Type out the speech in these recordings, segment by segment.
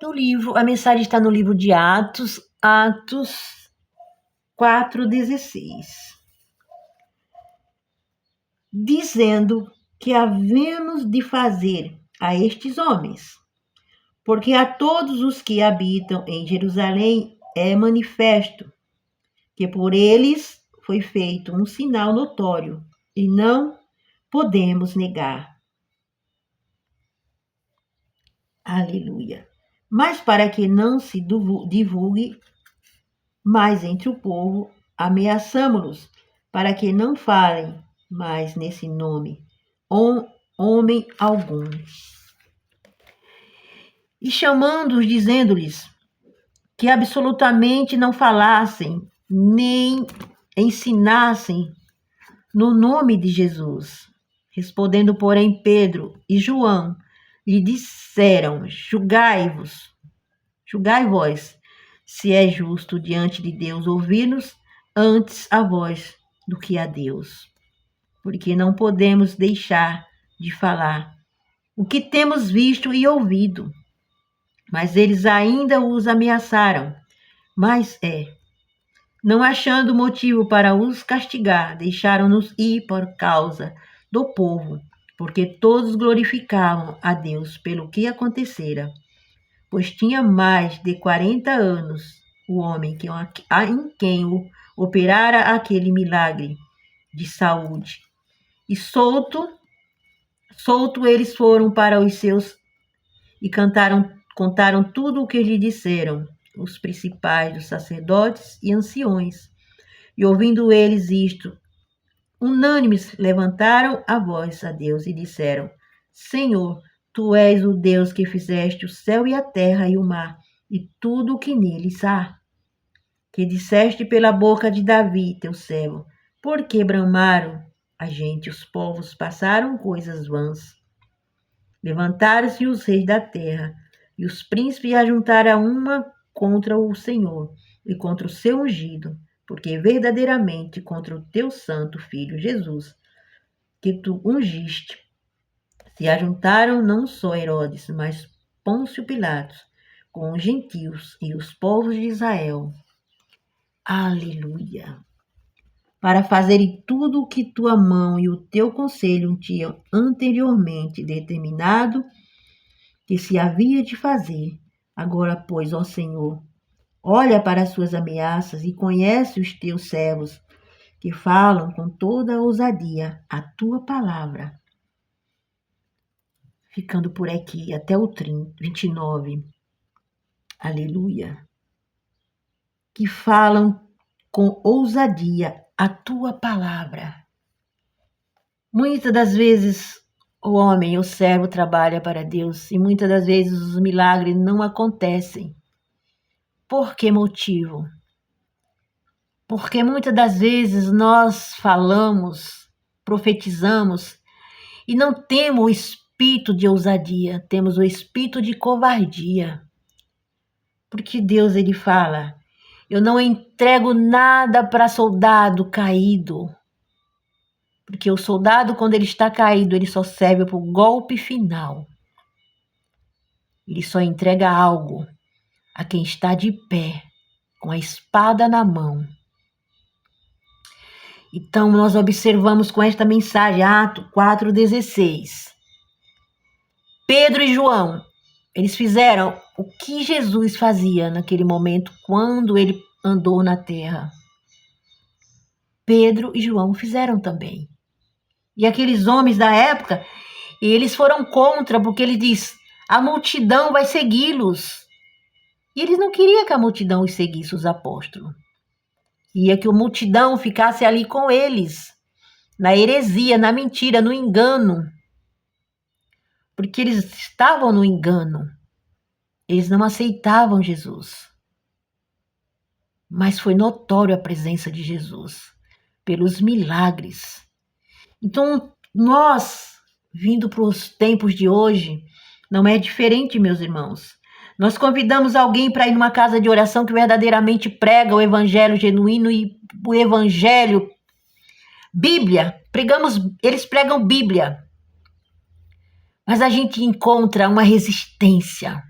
No livro, a mensagem está no livro de Atos, Atos 4:16, dizendo que havemos de fazer a estes homens, porque a todos os que habitam em Jerusalém é manifesto que por eles foi feito um sinal notório e não podemos negar. Aleluia. Mas para que não se divulgue mais entre o povo, ameaçamo-los, para que não falem mais nesse nome, homem algum. E chamando-os, dizendo-lhes que absolutamente não falassem, nem ensinassem no nome de Jesus. Respondendo, porém, Pedro e João lhe disseram: julgai-vos, se é justo diante de Deus ouvir-nos antes a vós do que a Deus. Porque não podemos deixar de falar o que temos visto e ouvido. Mas eles ainda os ameaçaram. Não achando motivo para os castigar, deixaram-nos ir por causa do povo, porque todos glorificavam a Deus pelo que acontecera. Pois tinha mais de 40 anos o homem em quem operara aquele milagre de saúde. E solto eles foram para os seus e contaram tudo o que lhe disseram os principais dos sacerdotes e anciões. E ouvindo eles isto, unânimes levantaram a voz a Deus e disseram: Senhor, tu és o Deus que fizeste o céu e a terra e o mar e tudo o que neles há. Que disseste pela boca de Davi, teu servo, porque bramaram a gente, os povos passaram coisas vãs. Levantaram-se os reis da terra e os príncipes ajuntaram uma contra o Senhor e contra o seu ungido, porque verdadeiramente contra o teu santo filho Jesus, que tu ungiste, se ajuntaram não só Herodes, mas Pôncio Pilatos, com os gentios e os povos de Israel. Aleluia! Para fazerem tudo o que tua mão e o teu conselho tinham anteriormente determinado que se havia de fazer. Agora, pois, ó Senhor, olha para as suas ameaças e conhece os teus servos, que falam com toda a ousadia a tua palavra. Ficando por aqui até o 29. Aleluia. Que falam com ousadia a tua palavra. Muitas das vezes o homem, o servo, trabalha para Deus e muitas das vezes os milagres não acontecem. Por que motivo? Porque muitas das vezes nós falamos, profetizamos e não temos o espírito de ousadia, temos o espírito de covardia. Porque Deus, ele fala: eu não entrego nada para soldado caído. Porque o soldado, quando ele está caído, ele só serve para o golpe final. Ele só entrega algo a quem está de pé, com a espada na mão. Então, nós observamos com esta mensagem, Atos 4:16. Pedro e João, eles fizeram o que Jesus fazia naquele momento, quando ele andou na terra. Pedro e João fizeram também. E aqueles homens da época, eles foram contra, porque ele diz: a multidão vai segui-los. E eles não queriam que a multidão os seguisse, os apóstolos. Queria que a multidão ficasse ali com eles, na heresia, na mentira, no engano. Porque eles estavam no engano. Eles não aceitavam Jesus. Mas foi notório a presença de Jesus, pelos milagres. Então, nós, vindo para os tempos de hoje, não é diferente, meus irmãos. Nós convidamos alguém para ir numa casa de oração que verdadeiramente prega o evangelho genuíno e o evangelho, Bíblia. Eles pregam Bíblia. Mas a gente encontra uma resistência.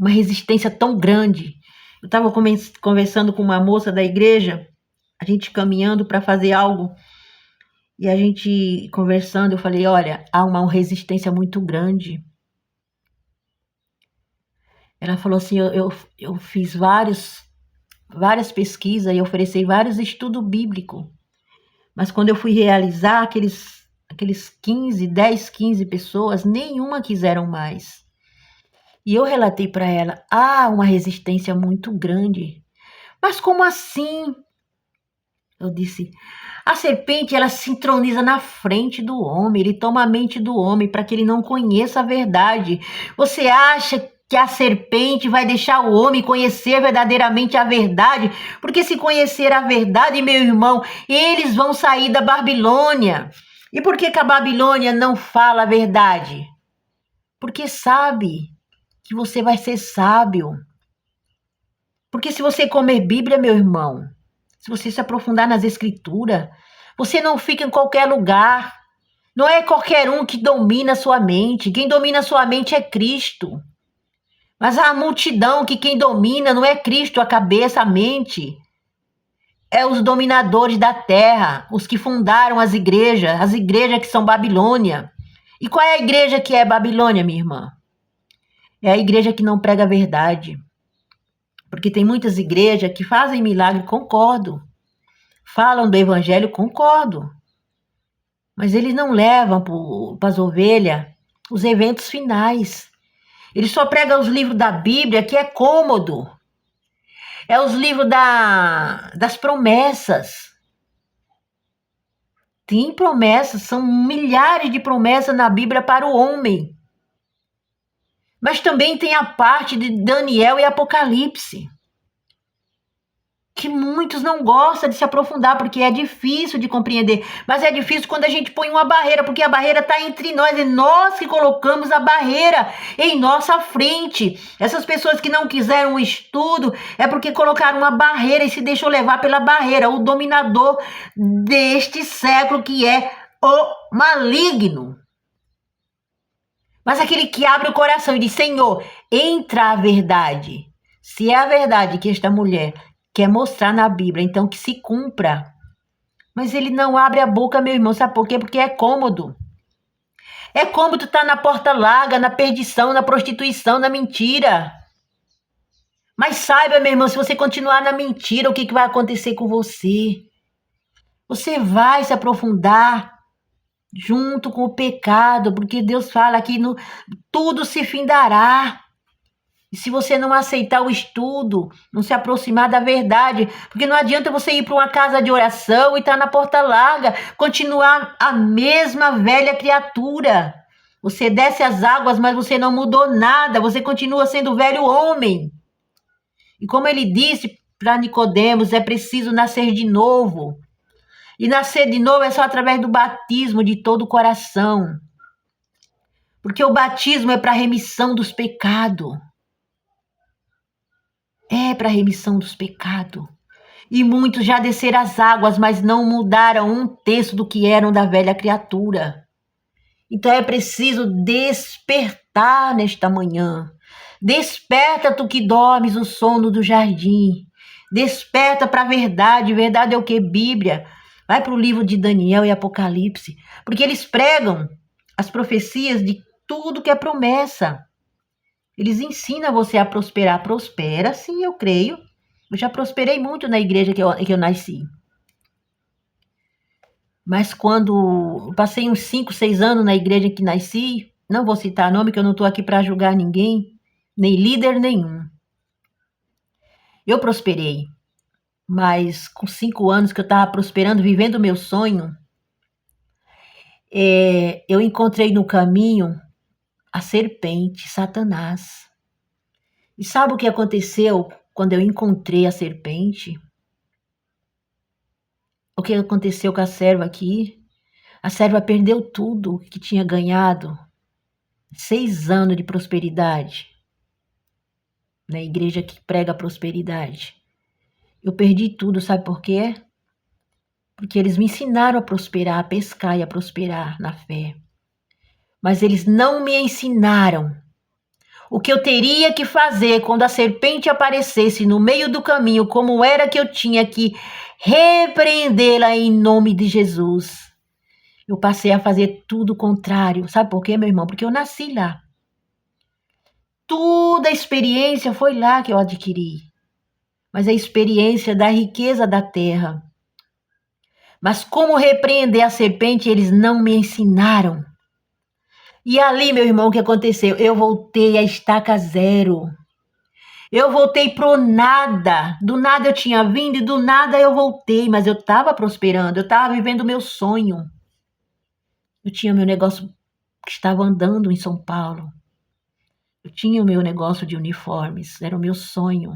uma resistência tão grande. Eu estava conversando com uma moça da igreja, a gente caminhando para fazer algo, e a gente conversando, eu falei, olha, há uma resistência muito grande. Ela falou assim, eu fiz várias pesquisas e ofereci vários estudos bíblicos, mas quando eu fui realizar aqueles 15 pessoas, nenhuma quiseram mais. E eu relatei para ela, há uma resistência muito grande. Mas como assim? Eu disse, a serpente, ela se entroniza na frente do homem, ele toma a mente do homem para que ele não conheça a verdade. Você acha que a serpente vai deixar o homem conhecer verdadeiramente a verdade? Porque se conhecer a verdade, meu irmão, eles vão sair da Babilônia. E por que a Babilônia não fala a verdade? Porque sabe que você vai ser sábio. Porque se você comer Bíblia, meu irmão, se você se aprofundar nas escrituras, você não fica em qualquer lugar. Não é qualquer um que domina a sua mente. Quem domina a sua mente é Cristo. Mas a multidão que quem domina não é Cristo, a cabeça, a mente. É os dominadores da terra, os que fundaram as igrejas que são Babilônia. E qual é a igreja que é Babilônia, minha irmã? É a igreja que não prega a verdade. Porque tem muitas igrejas que fazem milagre, concordo. Falam do evangelho, concordo. Mas eles não levam para as ovelhas os eventos finais. Eles só pregam os livros da Bíblia, que é cômodo. É os livros das promessas. Tem promessas, são milhares de promessas na Bíblia para o homem. Mas também tem a parte de Daniel e Apocalipse, que muitos não gostam de se aprofundar, porque é difícil de compreender. Mas é difícil quando a gente põe uma barreira, porque a barreira está entre nós, e nós que colocamos a barreira em nossa frente. Essas pessoas que não quiseram o estudo, é porque colocaram uma barreira e se deixou levar pela barreira, o dominador deste século, que é o maligno. Mas aquele que abre o coração e diz, Senhor, entra a verdade. Se é a verdade que esta mulher quer mostrar na Bíblia, então que se cumpra. Mas ele não abre a boca, meu irmão, sabe por quê? Porque é cômodo. É cômodo estar na porta larga, na perdição, na prostituição, na mentira. Mas saiba, meu irmão, se você continuar na mentira, o que vai acontecer com você? Você vai se aprofundar junto com o pecado, porque Deus fala que tudo se findará. E se você não aceitar o estudo, não se aproximar da verdade, porque não adianta você ir para uma casa de oração e estar na porta larga, continuar a mesma velha criatura. Você desce as águas, mas você não mudou nada, você continua sendo o velho homem. E como ele disse para Nicodemos, é preciso nascer de novo. E nascer de novo é só através do batismo de todo o coração. Porque o batismo é para remissão dos pecados. É para remissão dos pecados. E muitos já desceram as águas, mas não mudaram um terço do que eram da velha criatura. Então é preciso despertar nesta manhã. Desperta tu que dormes o sono do jardim. Desperta para a verdade. Verdade é o que? Bíblia. Vai para o livro de Daniel e Apocalipse. Porque eles pregam as profecias de tudo que é promessa. Eles ensinam você a prosperar. Prospera, sim, eu creio. Eu já prosperei muito na igreja que eu nasci. Mas quando eu passei uns 5, 6 anos na igreja que nasci, não vou citar nome, que eu não estou aqui para julgar ninguém, nem líder nenhum. Eu prosperei. Mas com 5 anos que eu estava prosperando, vivendo o meu sonho, eu encontrei no caminho a serpente, Satanás. E sabe o que aconteceu quando eu encontrei a serpente? O que aconteceu com a serva aqui? A serva perdeu tudo que tinha ganhado. 6 anos de prosperidade. Na igreja que prega a prosperidade. Eu perdi tudo, sabe por quê? Porque eles me ensinaram a prosperar, a pescar e a prosperar na fé. Mas eles não me ensinaram o que eu teria que fazer quando a serpente aparecesse no meio do caminho, como era que eu tinha que repreendê-la em nome de Jesus. Eu passei a fazer tudo o contrário. Sabe por quê, meu irmão? Porque eu nasci lá. Toda a experiência foi lá que eu adquiri. Mas a experiência da riqueza da terra. Mas como repreender a serpente, eles não me ensinaram. E ali, meu irmão, o que aconteceu? Eu voltei à estaca zero. Eu voltei pro nada. Do nada eu tinha vindo e do nada eu voltei. Mas eu estava prosperando, eu estava vivendo o meu sonho. Eu tinha meu negócio que estava andando em São Paulo. Eu tinha o meu negócio de uniformes, era o meu sonho.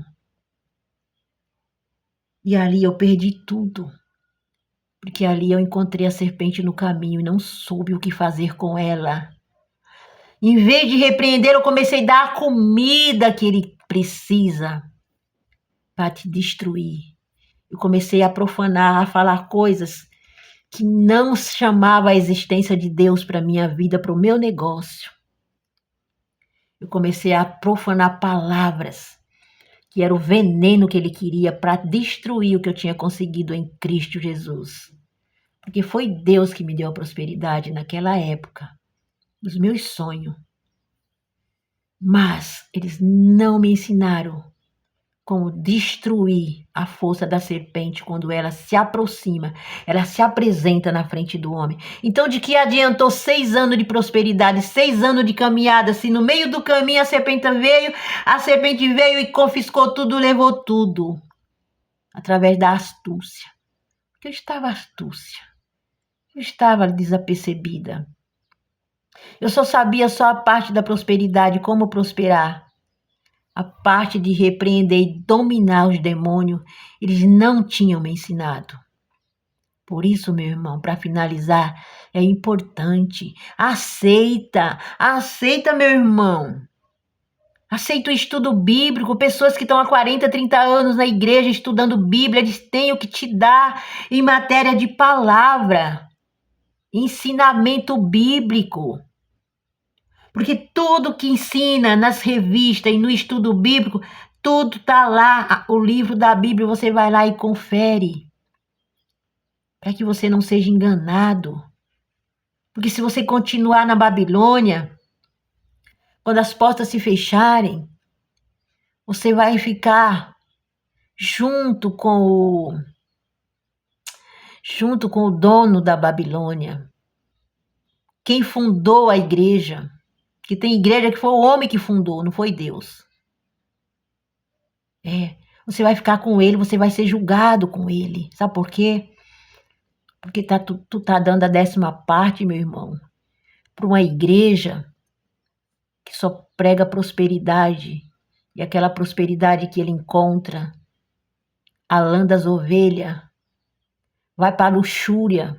E ali eu perdi tudo. Porque ali eu encontrei a serpente no caminho e não soube o que fazer com ela. Em vez de repreender, eu comecei a dar a comida que ele precisa para te destruir. Eu comecei a profanar, a falar coisas que não chamava a existência de Deus para minha vida, para o meu negócio. Eu comecei a profanar palavras que era o veneno que ele queria para destruir o que eu tinha conseguido em Cristo Jesus. Porque foi Deus que me deu a prosperidade naquela época, os meus sonhos. Mas eles não me ensinaram como destruir a força da serpente quando ela se aproxima, ela se apresenta na frente do homem. Então, de que adiantou 6 anos de prosperidade, 6 anos de caminhada, se no meio do caminho a serpente veio e confiscou tudo, levou tudo, através da astúcia. Porque eu estava astúcia, eu estava desapercebida. Eu só sabia só a parte da prosperidade, como prosperar. A parte de repreender e dominar os demônios, eles não tinham me ensinado. Por isso, meu irmão, para finalizar, é importante. Aceita, meu irmão. Aceita o estudo bíblico. Pessoas que estão há 40, 30 anos na igreja estudando Bíblia, eles têm o que te dar em matéria de palavra. Ensinamento bíblico. Porque tudo que ensina nas revistas e no estudo bíblico, tudo está lá. O livro da Bíblia, você vai lá e confere. Para que você não seja enganado. Porque se você continuar na Babilônia, quando as portas se fecharem, você vai ficar junto com o dono da Babilônia. Quem fundou a igreja. Que tem igreja que foi o homem que fundou, não foi Deus. Você vai ficar com ele, você vai ser julgado com ele. Sabe por quê? Porque tu tá dando a 10ª parte, meu irmão, para uma igreja que só prega prosperidade. E aquela prosperidade que ele encontra, a lã das ovelhas, vai para a luxúria,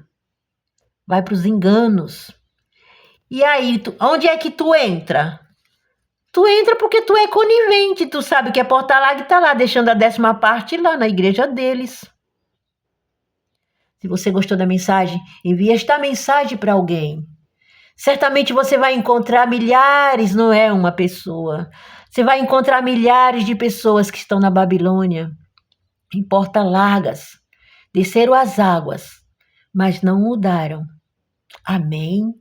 vai para os enganos. E aí, onde é que tu entra? Tu entra porque tu é conivente, tu sabe que é porta-larga e tá lá, deixando a 10ª parte lá na igreja deles. Se você gostou da mensagem, envie esta mensagem para alguém. Certamente você vai encontrar milhares, não é uma pessoa. Você vai encontrar milhares de pessoas que estão na Babilônia, em portas largas, desceram as águas, mas não mudaram. Amém?